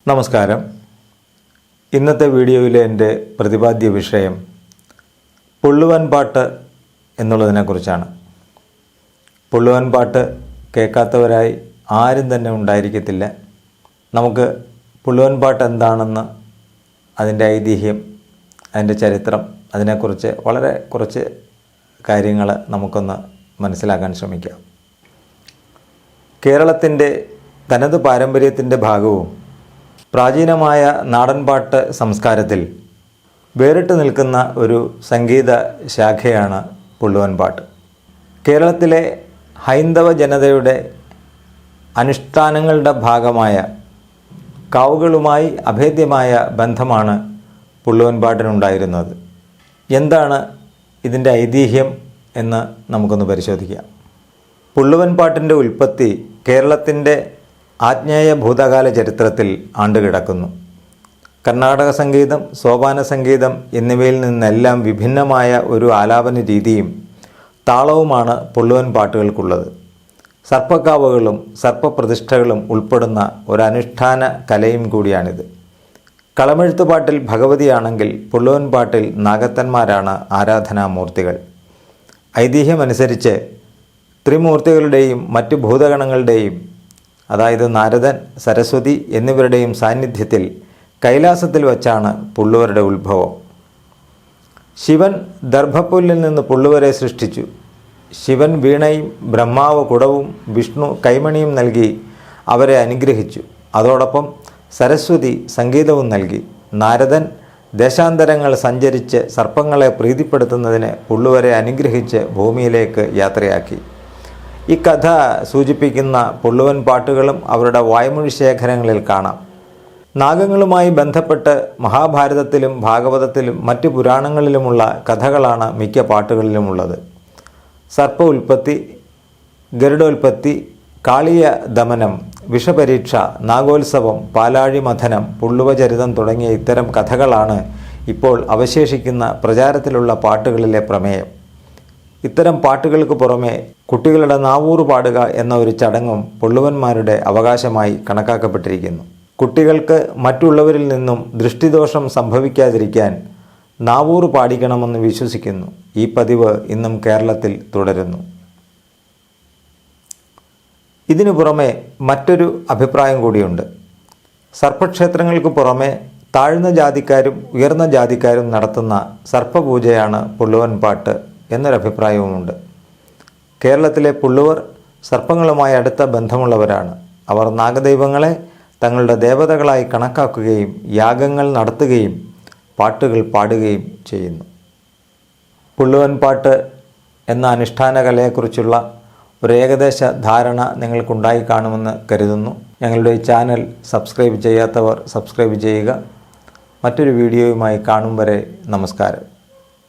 നമസ്കാരം. ഇന്നത്തെ വീഡിയോയിലെ എൻ്റെ പ്രതിപാദ്യ വിഷയം പുള്ളുവൻ പാട്ട് എന്നുള്ളതിനെക്കുറിച്ചാണ്. പുള്ളുവൻ പാട്ട് കേൾക്കാത്തവരായി ആരും തന്നെ ഉണ്ടായിരിക്കത്തില്ല. നമുക്ക് പുള്ളുവൻ പാട്ട് എന്താണെന്ന്, അതിൻ്റെ ഐതിഹ്യം, അതിൻ്റെ ചരിത്രം, അതിനെക്കുറിച്ച് വളരെ കുറച്ച് കാര്യങ്ങൾ നമുക്കൊന്ന് മനസ്സിലാക്കാൻ ശ്രമിക്കാം. കേരളത്തിൻ്റെ തനത് പാരമ്പര്യത്തിൻ്റെ ഭാഗവും പ്രാചീനമായ നാടൻപാട്ട് സംസ്കാരത്തിൽ വേറിട്ട് നിൽക്കുന്ന ഒരു സംഗീത ശാഖയാണ് പുള്ളുവൻ പാട്ട്. കേരളത്തിലെ ഹൈന്ദവ ജനതയുടെ അനുഷ്ഠാനങ്ങളുടെ ഭാഗമായ കാവുകളുമായി അഭേദ്യമായ ബന്ധമാണ് പുള്ളുവൻ പാട്ടിനുണ്ടായിരുന്നത്. എന്താണ് ഇതിൻ്റെ ഐതിഹ്യം എന്ന് നമുക്കൊന്ന് പരിശോധിക്കാം. പുള്ളുവൻ പാട്ടിൻ്റെ ഉൽപ്പത്തി കേരളത്തിൻ്റെ ആജ്ഞേയ ഭൂതകാല ചരിത്രത്തിൽ ആണ്ടുകിടക്കുന്നു. കർണാടക സംഗീതം, സോപാന സംഗീതം എന്നിവയിൽ നിന്നെല്ലാം വിഭിന്നമായ ഒരു ആലാപന രീതിയും താളവുമാണ് പുള്ളുവൻ പാട്ടുകൾക്കുള്ളത്. സർപ്പക്കാവുകളും സർപ്പപ്രതിഷ്ഠകളും ഉൾപ്പെടുന്ന ഒരനുഷ്ഠാന കലയും കൂടിയാണിത്. കളമെഴുത്തുപാട്ടിൽ ഭഗവതിയാണെങ്കിൽ പുള്ളുവൻ പാട്ടിൽ നാഗത്തന്മാരാണ് ആരാധനാമൂർത്തികൾ. ഐതിഹ്യമനുസരിച്ച് ത്രിമൂർത്തികളുടെയും മറ്റു ഭൂതഗണങ്ങളുടെയും, അതായത് നാരദൻ, സരസ്വതി എന്നിവരുടെയും സാന്നിധ്യത്തിൽ കൈലാസത്തിൽ വച്ചാണ് പുള്ളുവരുടെ ഉത്ഭവം. ശിവൻ ദർഭപ്പുല്ലിൽ നിന്ന് പുള്ളുവരെ സൃഷ്ടിച്ചു. ശിവൻ വീണയും ബ്രഹ്മാവ് കുടവും വിഷ്ണു കൈമണിയും നൽകി അവരെ അനുഗ്രഹിച്ചു. അതോടൊപ്പം സരസ്വതി സംഗീതവും നൽകി. നാരദൻ ദേശാന്തരങ്ങൾ സഞ്ചരിച്ച് സർപ്പങ്ങളെ പ്രീതിപ്പെടുത്തുന്നതിന് പുള്ളുവരെ അനുഗ്രഹിച്ച് ഭൂമിയിലേക്ക് യാത്രയാക്കി. ഈ കഥ സൂചിപ്പിക്കുന്ന പുള്ളുവൻ പാട്ടുകളും അവരുടെ വായ്മൊഴി ശേഖരങ്ങളിൽ കാണാം. നാഗങ്ങളുമായി ബന്ധപ്പെട്ട് മഹാഭാരതത്തിലും ഭാഗവതത്തിലും മറ്റു പുരാണങ്ങളിലുമുള്ള കഥകളാണ് മിക്ക പാട്ടുകളിലുമുള്ളത്. സർപ്പ ഉൽപ്പത്തി, ഗരുഡോൽപ്പത്തി, കാളിയ ദമനം, വിഷപരീക്ഷ, നാഗോത്സവം, പാലാഴി മഥനം, പുള്ളുവചരിതം തുടങ്ങിയ ഇത്തരം കഥകളാണ് ഇപ്പോൾ അവശേഷിക്കുന്ന പ്രചാരത്തിലുള്ള പാട്ടുകളിലെ പ്രമേയം. ഇത്തരം പാട്ടുകൾക്ക് പുറമെ കുട്ടികളുടെ നാവൂറ് പാടുക എന്ന ഒരു ചടങ്ങും പുള്ളുവന്മാരുടെ അവകാശമായി കണക്കാക്കപ്പെട്ടിരിക്കുന്നു. കുട്ടികൾക്ക് മറ്റുള്ളവരിൽ നിന്നും ദൃഷ്ടിദോഷം സംഭവിക്കാതിരിക്കാൻ നാവൂറ് പാടിക്കണമെന്ന് വിശ്വസിക്കുന്നു. ഈ പതിവ് ഇന്നും കേരളത്തിൽ തുടരുന്നു. ഇതിനു പുറമെ മറ്റൊരു അഭിപ്രായം കൂടിയുണ്ട്. സർപ്പക്ഷേത്രങ്ങൾക്ക് പുറമെ താഴ്ന്ന ജാതിക്കാരും ഉയർന്ന ജാതിക്കാരും നടത്തുന്ന സർപ്പപൂജയാണ് പുള്ളുവൻ പാട്ട് എന്നൊരഭിപ്രായവുമുണ്ട്. കേരളത്തിലെ പുള്ളുവർ സർപ്പങ്ങളുമായി അടുത്ത ബന്ധമുള്ളവരാണ്. അവർ നാഗദൈവങ്ങളെ തങ്ങളുടെ ദേവതകളായി കണക്കാക്കുകയും യാഗങ്ങൾ നടത്തുകയും പാട്ടുകൾ പാടുകയും ചെയ്യുന്നു. പുള്ളുവൻ പാട്ട് എന്ന അനുഷ്ഠാന കലയെക്കുറിച്ചുള്ള ഒരു ഏകദേശ ധാരണ നിങ്ങൾക്കുണ്ടായി കാണുമെന്ന് കരുതുന്നു. ഞങ്ങളുടെ ഈ ചാനൽ സബ്സ്ക്രൈബ് ചെയ്യാത്തവർ സബ്സ്ക്രൈബ് ചെയ്യുക. മറ്റൊരു വീഡിയോയുമായി കാണും വരെ നമസ്കാരം.